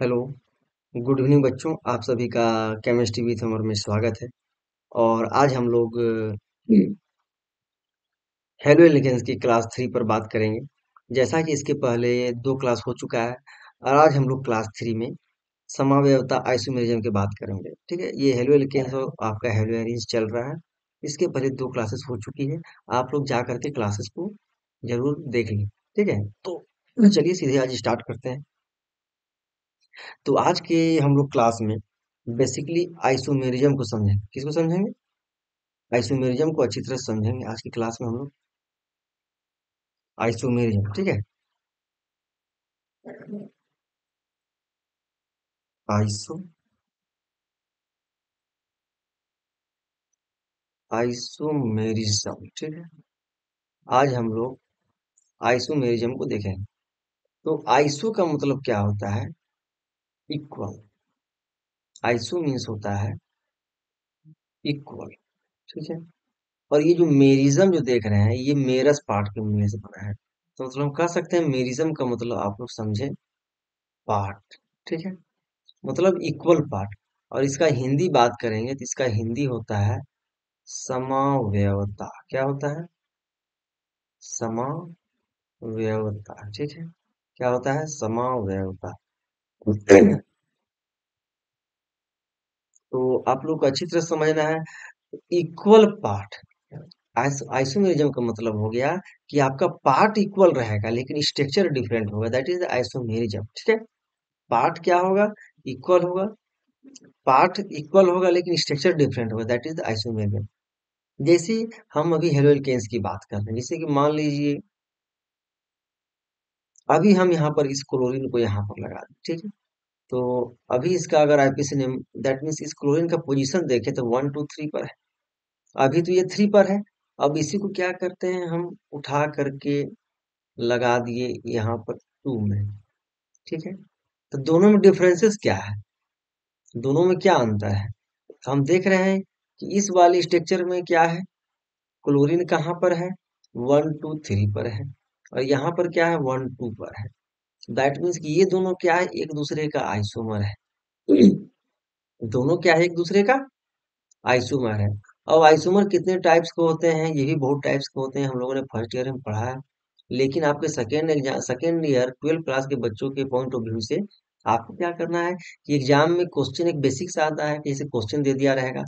Hello, good evening बच्चों। आप सभी का केमिस्ट्री विद समर में स्वागत है। और आज हम लोग हेलो एलिगेंस की क्लास 3 पर बात करेंगे। जैसा कि इसके पहले दो क्लास हो चुका है और आज हम लोग क्लास 3 में समावयवता आइसोमेरिज्म की बात करेंगे। ठीक है, ये हेलो एलिगेंस और आपका हेलो एरिन्स चल रहा है। इसके पहले दो क्लासेस हो चुकी है। आप लोग जा करके क्लासेस को जरूर देख लें। ठीक है, तो चलिए सीधे आज स्टार्ट करते हैं। तो आज के हम लोग क्लास में बेसिकली आइसोमेरिज्म को समझेंगे। किसको समझेंगे? आइसोमेरिज्म को अच्छी तरह से समझेंगे आज की क्लास में हम लोग। आइसोमेरिज्म, ठीक है। आइसो आइसोमेरिज्म, ठीक है। आज हम लोग आइसोमेरिज्म को देखेंगे। तो आइसो का मतलब क्या होता है? इक्वल। आइसो मीन्स होता है इक्वल, ठीक है। और ये जो मेरिज्म जो देख रहे हैं, ये मेरस पार्ट के मिलने से बना है। तो मतलब हम कह सकते हैं मेरिज्म का मतलब आप लोग समझे पार्ट, ठीक है। मतलब इक्वल पार्ट। और इसका हिंदी बात करेंगे तो इसका हिंदी होता है समावयवता। क्या होता है? समावयवता, ठीक है। क्या होता है? समावयवता। तो आप लोग को अच्छी तरह समझना है। Equal part. आइसोमेरिज्म का मतलब हो गया कि आपका पार्ट इक्वल रहेगा लेकिन स्ट्रक्चर डिफरेंट होगा। दैट इज आइसोमेरिज्म, ठीक है। पार्ट क्या होगा? इक्वल होगा। पार्ट इक्वल होगा लेकिन स्ट्रक्चर डिफरेंट होगा। That is isomerism. जैसे हम अभी हेलो एल्केन्स की बात कर रहे हैं, जैसे कि मान लीजिए अभी हम यहाँ पर इस क्लोरीन को यहाँ पर लगा दें, ठीक है। तो अभी इसका अगर आईपीसी नेम, दैट मीन्स इस क्लोरीन का पोजीशन देखें तो 1 2 3 पर है। अभी तो ये 3 पर है। अब इसी को क्या करते हैं हम, उठा करके लगा दिए यहाँ पर 2 में, ठीक है। तो दोनों में डिफरेंसेस क्या है? दोनों में क्या अंतर है? तो हम देख रहे हैं कि इस वाले स्ट्रक्चर में क्या है, क्लोरीन कहाँ पर है? 1 2 3 पर है। और यहाँ पर क्या है? 1 2 पर है। दैट मीन्स कि ये दोनों क्या है, एक दूसरे का आइसोमर है। दोनों क्या है, एक दूसरे का आइसोमर है। अब आइसोमर कितने टाइप्स के होते हैं? ये भी बहुत टाइप्स के होते हैं, हम लोगों ने फर्स्ट ईयर में पढ़ा है। लेकिन आपके सेकेंड ईयर 12th क्लास के बच्चों के पॉइंट ऑफ व्यू से आपको क्या करना है कि एग्जाम में क्वेश्चन एक बेसिक सा आता है कि जैसे क्वेश्चन दे दिया रहेगा।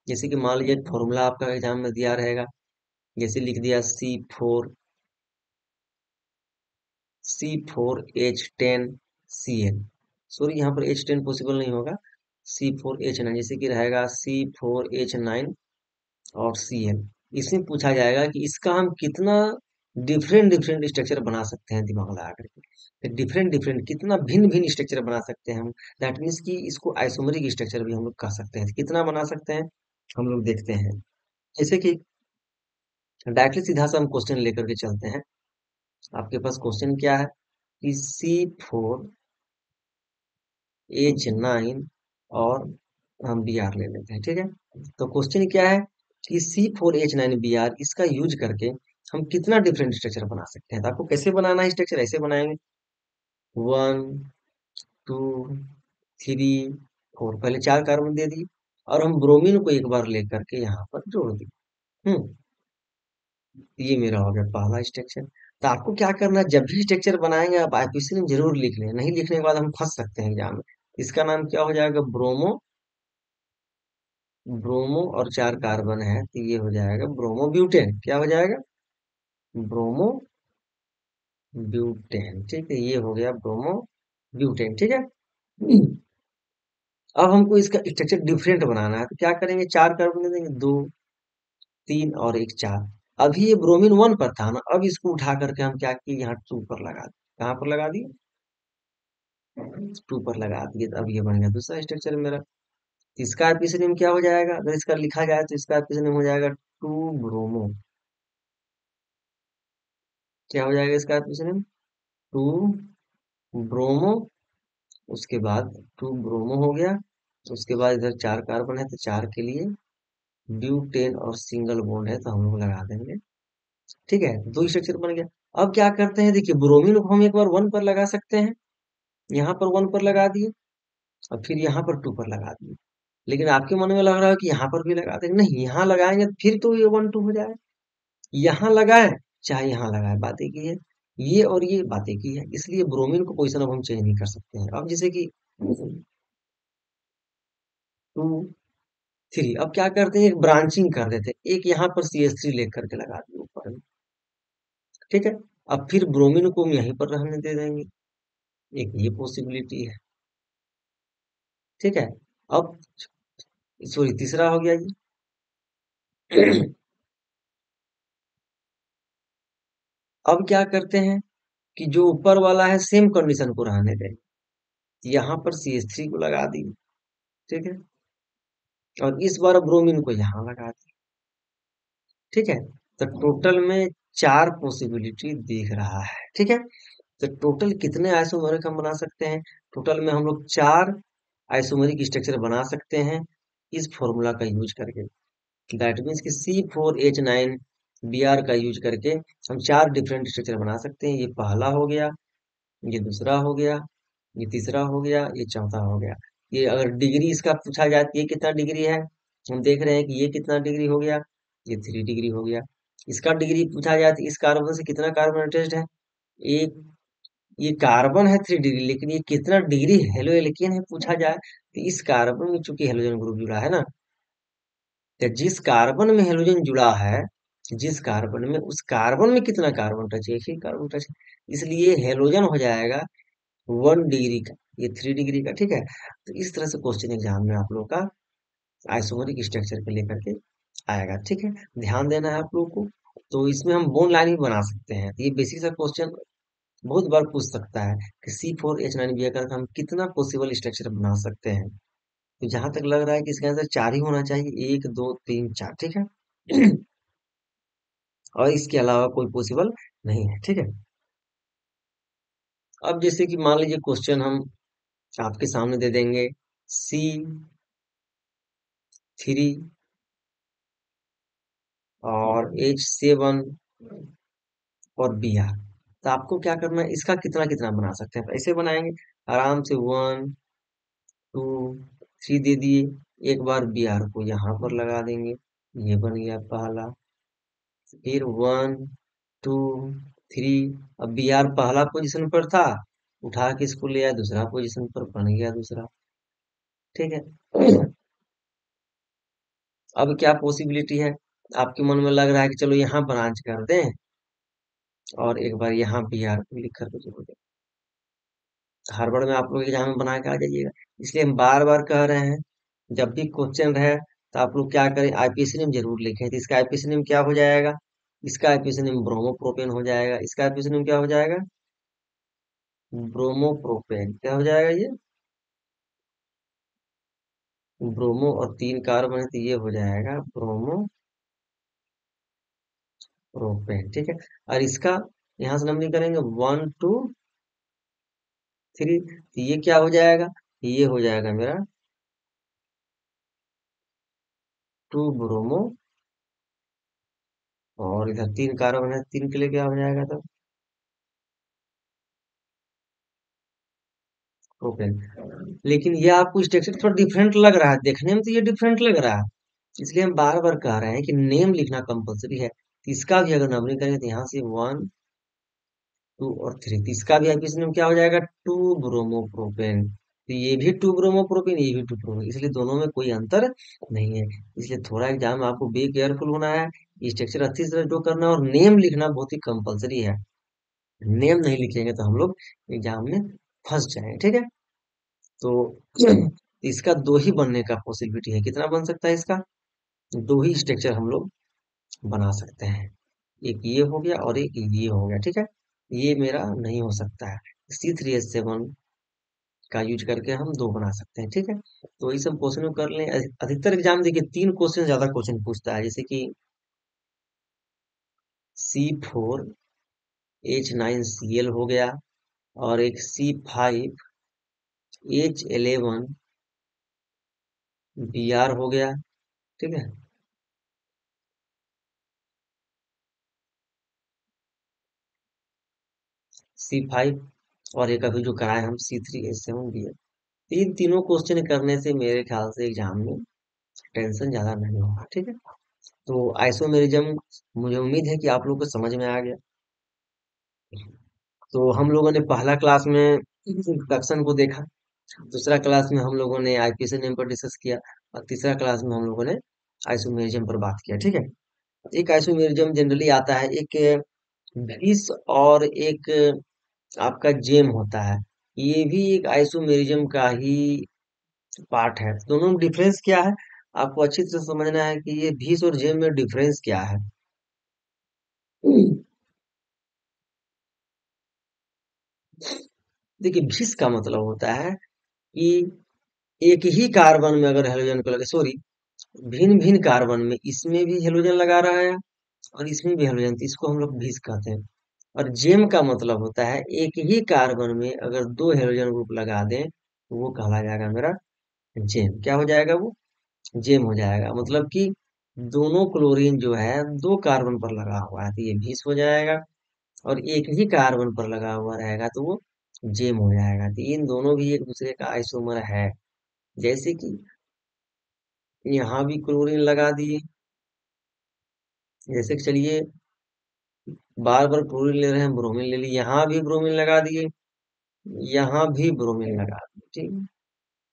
जैसे कि मान लीजिए फॉर्मूला आपका एग्जाम में दिया रहेगा। जैसे लिख दिया C4H10Cl। सॉरी, यहाँ पर H10 पॉसिबल नहीं होगा। C4H9, जैसे कि रहेगा C4H9 और Cl। इसमें पूछा जाएगा कि इसका हम कितना डिफरेंट डिफरेंट स्ट्रक्चर बना सकते हैं, दिमाग लगा करके डिफरेंट डिफरेंट कितना भिन्न भिन्न स्ट्रक्चर बना सकते हैं हम। दैट मीन्स कि इसको आइसोमेरिक स्ट्रक्चर भी हम लोग कह सकते हैं। कितना बना सकते हैं हम लोग देखते हैं। जैसे कि डायरेक्टली सीधा सा हम क्वेश्चन लेकर के चलते हैं। आपके पास क्वेश्चन क्या है कि C4H9 और हम Br ले लेते हैं, ठीक है। तो क्वेश्चन क्या है कि C4H9 Br इसका यूज करके हम कितना डिफरेंट स्ट्रक्चर बना सकते हैं। तो आपको कैसे बनाना है स्ट्रक्चर? ऐसे बनाएंगे 1 2 3 4। पहले 4 कार्बन दे दिए और हम ब्रोमीन को एक बार लेकर के यहाँ पर जोड़ दिए। ये मेरा हो गया पहला स्ट्रक्चर। तो आपको क्या करना है, जब भी स्ट्रक्चर बनाएंगे आप आईपीसी में जरूर लिख लें। नहीं लिखने के बाद हम फंस सकते हैं एग्जाम में। इसका नाम क्या हो जाएगा? ब्रोमो। ब्रोमो और 4 कार्बन है तो ये हो जाएगा ब्रोमो ब्यूटेन। क्या हो जाएगा? ब्रोमो ब्यूटेन, ठीक है। ये हो गया ब्रोमो ब्यूटेन, ठीक है। अब हमको इसका स्ट्रक्चर डिफरेंट बनाना है तो क्या करेंगे, 4 कार्बन दे देंगे, 2 3 और एक 4। अभी ये ब्रोमीन 1 पर था ना, अब इसको उठा करके हम क्या किए, यहाँ 2 पर लगा दिए। कहाँ पर लगा दिए? 2 पर लगा दिए। तो अब ये बन गया दूसरा स्ट्रक्चर मेरा। इसका एपिसिनियम क्या हो जाएगा? अगर इसका लिखा जाए तो इसका एपिसिनियम हो जाएगा 2 ब्रोमो। क्या हो जाएगा इसका एपिसिनियम? 2 ब्रोमो। उसके बाद 2 ब्रोमो हो गया। उसके बाद इधर 4 कार्बन है तो 4 के लिए ब्यूटेन और सिंगल बॉन्ड है तो हम लोग लगा देंगे। ठीक है, दो स्ट्रक्चर बन गया। अब क्या करते हैं, देखिए ब्रोमीन को हम एक बार 1 पर लगा सकते हैं। यहाँ पर 1 पर लगा दिए। और फिर यहाँ पर 2 पर लगा दिए। लेकिन आपके मन में लग रहा है कि यहाँ पर भी लगा देंगे, नहीं यहाँ लगाएंगे तो फिर तो ये 1 2 हो जाएगा। यहाँ लगाए चाहे यहाँ लगाए, बात एक ही है। ये और ये बात एक ही है, इसलिए ब्रोमीन को पोजिशन अब हम चेंज नहीं कर सकते हैं। अब जैसे कि 2 3, अब क्या करते हैं, एक ब्रांचिंग कर देते हैं, एक यहाँ पर CH3 लेकर के लगा दिए ऊपर में। ठीक है, अब फिर ब्रोमीन को हम यहीं पर रहने दे देंगे, एक ये पॉसिबिलिटी है। ठीक है, अब सॉरी तीसरा हो गया ये। अब क्या करते हैं कि जो ऊपर वाला है सेम कंडीशन को रहने दें, यहाँ पर CH3 को लगा दी। ठीक है, और इस बार ब्रोमीन को यहाँ लगा दी। ठीक है, तो टोटल में 4 पॉसिबिलिटी दिख रहा है। ठीक है, तो टोटल कितने आइसोमरिक हम बना सकते हैं? टोटल में हम लोग 4 आइसोमरिक स्ट्रक्चर बना सकते हैं इस फॉर्मूला का यूज करके। दैट मीन्स कि C4H9 Br का यूज करके हम 4 डिफरेंट स्ट्रक्चर बना सकते हैं। ये पहला हो गया, ये दूसरा हो गया, ये तीसरा हो गया, ये चौथा हो गया। ये अगर डिग्री इसका पूछा जाए तो ये कितना डिग्री है, हम देख रहे हैं कि ये कितना डिग्री हो गया, ये 3 डिग्री हो गया। इसका डिग्री पूछा जाए तो इस कार्बन से कितना कार्बन अटैच्ड है, एक। ये कार्बन है 3 डिग्री, लेकिन ये कितना डिग्री हेलो एल्केन है पूछा जाए तो इस कार्बन में चूंकि हेलोजन ग्रुप जुड़ा है ना, तो जिस कार्बन में हेलोजन जुड़ा है, जिस कार्बन में, उस कार्बन में कितना कार्बन टच है, एक ही कार्बन टच है, इसलिए हेलोजन हो जाएगा 1 डिग्री का, ये 3 डिग्री का। ठीक है, तो इस तरह से क्वेश्चन एग्जाम में आप लोग का आइसोमेरिक स्ट्रक्चर को लेकर के आएगा। ठीक है, ध्यान देना है आप लोगों को। तो इसमें हम बोन लाइन भी बना सकते हैं, तो ये बेसिक सा क्वेश्चन बहुत बार पूछ सकता है कि C4H9 बी का हम कितना पॉसिबल स्ट्रक्चर बना सकते हैं। तो जहां तक लग रहा है कि इसका आंसर 4 ही होना चाहिए, 1 2 3 4। ठीक है, और इसके अलावा कोई पॉसिबल नहीं है। ठीक है, अब जैसे कि मान लीजिए क्वेश्चन हम आपके सामने दे देंगे C3 और H7 और Br, तो आपको क्या करना है, इसका कितना कितना बना सकते हैं, तो ऐसे बनाएंगे आराम से, 1 2 3 दे दिए। एक बार Br को यहाँ पर लगा देंगे, ये बन गया पहला। फिर 1 2 3, अब Br पहला पोजीशन पर था, उठा के इसको ले आया दूसरा पोजीशन पर, बन गया दूसरा। ठीक है, अब क्या पॉसिबिलिटी है, आपके मन में लग रहा है कि चलो यहाँ ब्रांच कर दें और एक बार यहाँ Br को लिख करके जोड़ दें। हर बार में आप लोग एग्जाम में बना के आ जाइएगा, इसलिए हम बार बार कह रहे हैं, जब भी क्वेश्चन रहे तो आप लोग क्या करें, आईपीसी नेम जरूर लिखें। तो इसका आईपीसी नेम क्या हो जाएगा, इसका आईपीसी नेम ब्रोमोप्रोपेन हो जाएगा। इसका आईपीसी नेम क्या हो जाएगा, ब्रोमोप्रोपेन। क्या हो जाएगा ये, ब्रोमो और 3 कार्बन है तो ये हो जाएगा ब्रोमोप्रोपेन। ठीक है, और इसका यहाँ से नंबरिंग करेंगे 1 2 3, तो ये क्या हो जाएगा, ये हो जाएगा मेरा 2 ब्रोमो, और इधर 3 कार्बन है, 3 के लिए क्या हो जाएगा तब, प्रोपेन। लेकिन ये आपको स्ट्रक्चर थोड़ा डिफरेंट लग रहा है, देखने में तो ये डिफरेंट लग रहा है, इसलिए हम बार बार कह रहे हैं कि नेम लिखना कंपलसरी है। तो इसका भी अगर नंबरिंग करेंगे तो यहाँ से 1 2 और 3, तो इसका भी आईपीसी नेम क्या हो जाएगा, 2 ब्रोमोप्रोपेन। तो ये भी 2 ब्रोमोप्रोपेन, ये भी 2 ब्रोमो, इसलिए दोनों में कोई अंतर नहीं है। इसलिए थोड़ा एग्जाम में आपको बी केयरफुल होना है, स्ट्रक्चर अच्छी तरह ड्रॉ करना है, और नेम लिखना बहुत ही कंपलसरी है। नेम नहीं लिखेंगे तो हम लोग एग्जाम में फंस जाएंगे। ठीक है, तो इसका 2 ही बनने का पॉसिबिलिटी है, कितना बन सकता है इसका, 2 ही स्ट्रक्चर हम लोग बना सकते हैं। एक ये हो गया और एक ये हो गया। ठीक है, ये मेरा नहीं हो सकता है, C3H7 का यूज करके हम 2 बना सकते हैं। ठीक है, तो ये सब क्वेश्चन कर लें। अधिकतर एग्जाम देखिए 3 क्वेश्चन ज्यादा क्वेश्चन पूछता है, जैसे कि C4H9Cl हो गया, और एक C5H11 Br हो गया। ठीक है, C5, और एक अभी जो कराए हम C3H7 Br, इन तीनों क्वेश्चन करने से मेरे ख्याल से एग्जाम में टेंशन ज्यादा नहीं होगा, ठीक है। तो आइसोमेरिज्म मुझे उम्मीद है कि आप लोग को समझ में आ गया। तो हम लोगों ने पहला क्लास में इंट्रोडक्शन को देखा, दूसरा क्लास में हम लोगों ने आईपीसी नेम पर डिस्कस किया, और तीसरा क्लास में हम लोगों ने आइसोमेरिज्म पर बात किया, ठीक है। एक आइसोमेरिज्म जनरली आता है, एक विस और एक आपका जेम होता है। ये भी एक आइसोमेरिज्म का ही पार्ट है। दोनों में डिफरेंस क्या है, आपको अच्छी तरह समझना है कि ये विस और जेम में डिफरेंस क्या है। देखिए, विस का मतलब होता है कि एक ही कार्बन में अगर हेलोजन को लगे, सॉरी, भिन्न भिन्न कार्बन में इसमें भी हेलोजन लगा रहा है और इसमें भी हेलोजन, तो इसको हम लोग विस कहते हैं। और जेम का मतलब होता है एक ही कार्बन में अगर दो हेलोजन ग्रुप लगा दें तो वो कहला जाएगा मेरा जेम। क्या हो जाएगा वो? जेम हो जाएगा। मतलब कि दोनों क्लोरीन जो है दो कार्बन पर लगा हुआ है तो ये विस हो जाएगा, और एक ही कार्बन पर लगा हुआ रहेगा तो वो जेम हो जाएगा। तो इन दोनों भी एक दूसरे का आइसोमर है। जैसे कि यहाँ भी क्लोरीन लगा दिए, जैसे कि चलिए बार बार क्लोरीन ले रहे हैं, ब्रोमीन ले ली, यहाँ भी ब्रोमीन लगा दिए, यहाँ भी ब्रोमीन लगा दिए, ठीक है।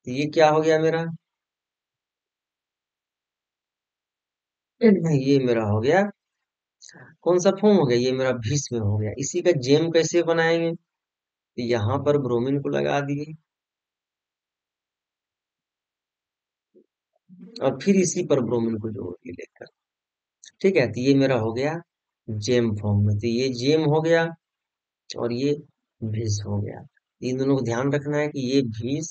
तो ये क्या हो गया मेरा? ये मेरा हो गया, कौन सा फॉर्म हो गया? ये मेरा भीष्म हो गया। इसी का जेम कैसे बनाएंगे? तो यहाँ पर ब्रोमीन को लगा दिए और फिर इसी पर ब्रोमीन को जोड़ दिए लेकर, ठीक है। तो ये मेरा हो गया जेम फॉर्म में। तो ये जेम हो गया और ये भीष हो गया। इन दोनों को ध्यान रखना है कि ये भीष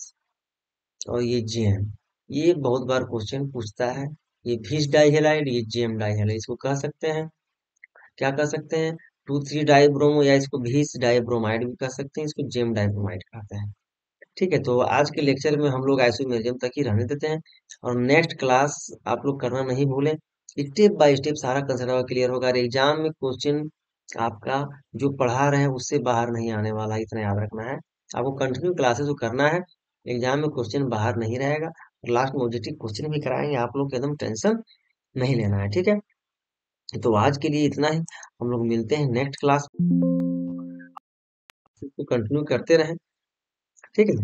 और ये जेम, ये बहुत बार क्वेश्चन पूछता है। ये भीष डाइहेलाइड, ये जेम डाइहेलाइड, इसको कह सकते हैं, क्या कह सकते हैं? 2,3 डाइब्रोमो, या इसको भीष डाइब्रोमाइड भी कह सकते हैं, इसको जेम डाइब्रोमाइड कहते हैं। ठीक है, तो आज के लेक्चर में हम लोग आइसोमेरिज्म तक ही रहने देते हैं, और नेक्स्ट क्लास आप लोग करना नहीं भूलें। स्टेप बाय स्टेप सारा कंसेप्ट क्लियर होगा, और एग्जाम में क्वेश्चन आपका जो पढ़ा रहे हैं उससे बाहर नहीं आने वाला है, इतना याद रखना है। आपको कंटिन्यू क्लासेस को करना है, एग्जाम में क्वेश्चन बाहर नहीं रहेगा, और लास्ट में ऑब्जेक्टिव क्वेश्चन भी कराएंगे, आप लोग एकदम टेंशन नहीं लेना है, ठीक है। तो आज के लिए इतना ही, हम लोग मिलते हैं नेक्स्ट क्लास को कंटिन्यू करते रहें, ठीक है।